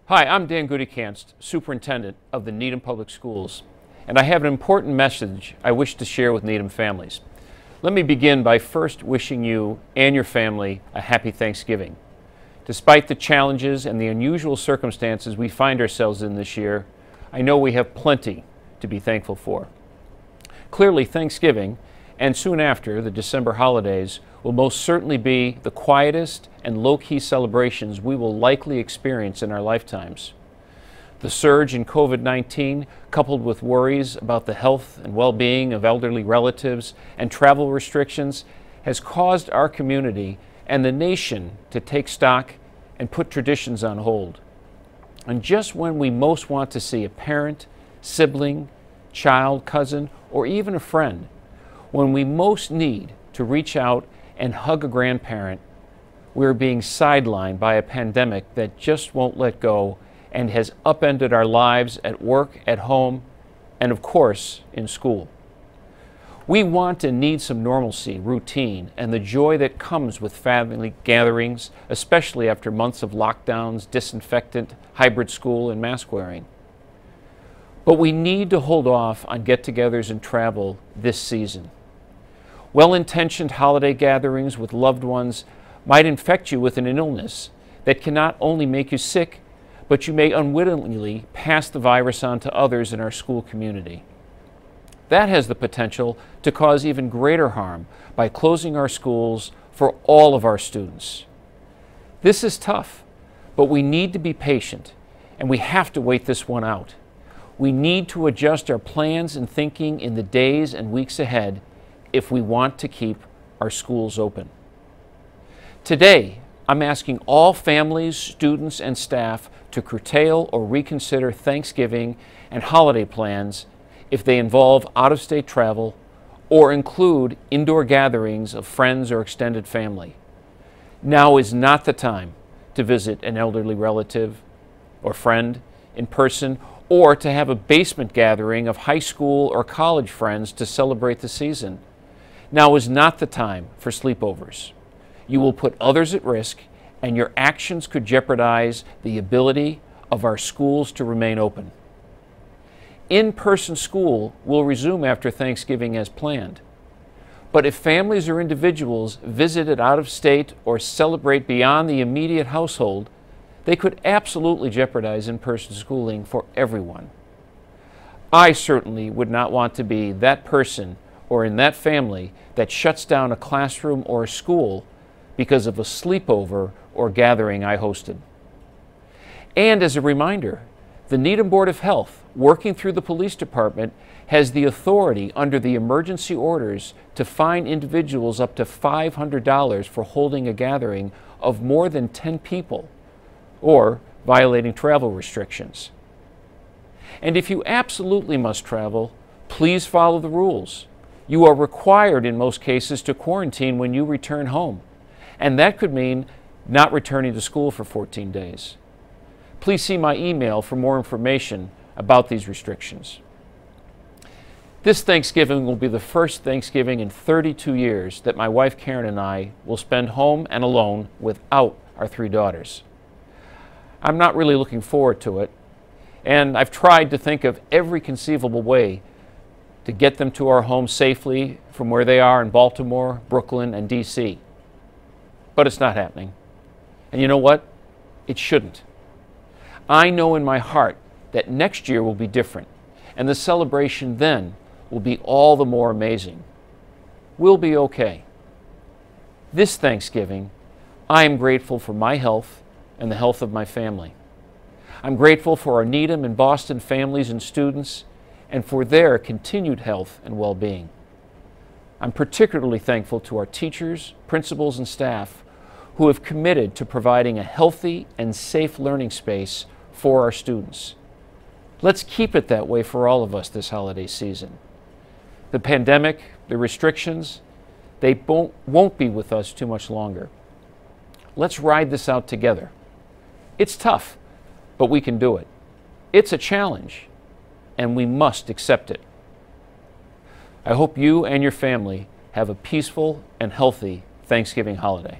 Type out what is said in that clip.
Hi, I'm Dan Goodykanst, Superintendent of the Needham Public Schools, and I have an important message I wish to share with Needham families. Let me begin by first wishing you and your family a happy Thanksgiving. Despite the challenges and the unusual circumstances we find ourselves in this year, I know we have plenty to be thankful for. Clearly, Thanksgiving, and soon after, the December holidays, will most certainly be the quietest and low-key celebrations we will likely experience in our lifetimes. The surge in COVID-19, coupled with worries about the health and well-being of elderly relatives and travel restrictions, has caused our community and the nation to take stock and put traditions on hold. And just when we most want to see a parent, sibling, child, cousin, or even a friend, when we most need to reach out and hug a grandparent, we're being sidelined by a pandemic that just won't let go and has upended our lives at work, at home, and of course, in school. We want and need some normalcy, routine, and the joy that comes with family gatherings, especially after months of lockdowns, disinfectant, hybrid school, and mask wearing. But we need to hold off on get-togethers and travel this season. Well-intentioned holiday gatherings with loved ones might infect you with an illness that can not only make you sick, but you may unwittingly pass the virus on to others in our school community. That has the potential to cause even greater harm by closing our schools for all of our students. This is tough, but we need to be patient, and we have to wait this one out. We need to adjust our plans and thinking in the days and weeks ahead if we want to keep our schools open. Today, I'm asking all families, students, and staff to curtail or reconsider Thanksgiving and holiday plans if they involve out-of-state travel or include indoor gatherings of friends or extended family. Now is not the time to visit an elderly relative or friend in person or to have a basement gathering of high school or college friends to celebrate the season. Now is not the time for sleepovers. You will put others at risk, and your actions could jeopardize the ability of our schools to remain open. In-person school will resume after Thanksgiving as planned. But if families or individuals visited out of state or celebrate beyond the immediate household, they could absolutely jeopardize in-person schooling for everyone. I certainly would not want to be that person or in that family that shuts down a classroom or a school because of a sleepover or gathering I hosted. And as a reminder, the Needham Board of Health, working through the police department, has the authority under the emergency orders to fine individuals up to $500 for holding a gathering of more than 10 people or violating travel restrictions. And if you absolutely must travel, please follow the rules. You are required in most cases to quarantine when you return home, and that could mean not returning to school for 14 days. Please see my email for more information about these restrictions. This Thanksgiving will be the first Thanksgiving in 32 years that my wife Karen and I will spend home and alone without our 3 daughters. I'm not really looking forward to it, and I've tried to think of every conceivable way to get them to our home safely from where they are in Baltimore, Brooklyn, and D.C. But it's not happening. And you know what? It shouldn't. I know in my heart that next year will be different, and the celebration then will be all the more amazing. We'll be okay. This Thanksgiving, I am grateful for my health and the health of my family. I'm grateful for our Needham and Boston families and students and for their continued health and well-being. I'm particularly thankful to our teachers, principals, and staff who have committed to providing a healthy and safe learning space for our students. Let's keep it that way for all of us this holiday season. The pandemic, the restrictions, they won't be with us too much longer. Let's ride this out together. It's tough, but we can do it. It's a challenge, and we must accept it. I hope you and your family have a peaceful and healthy Thanksgiving holiday.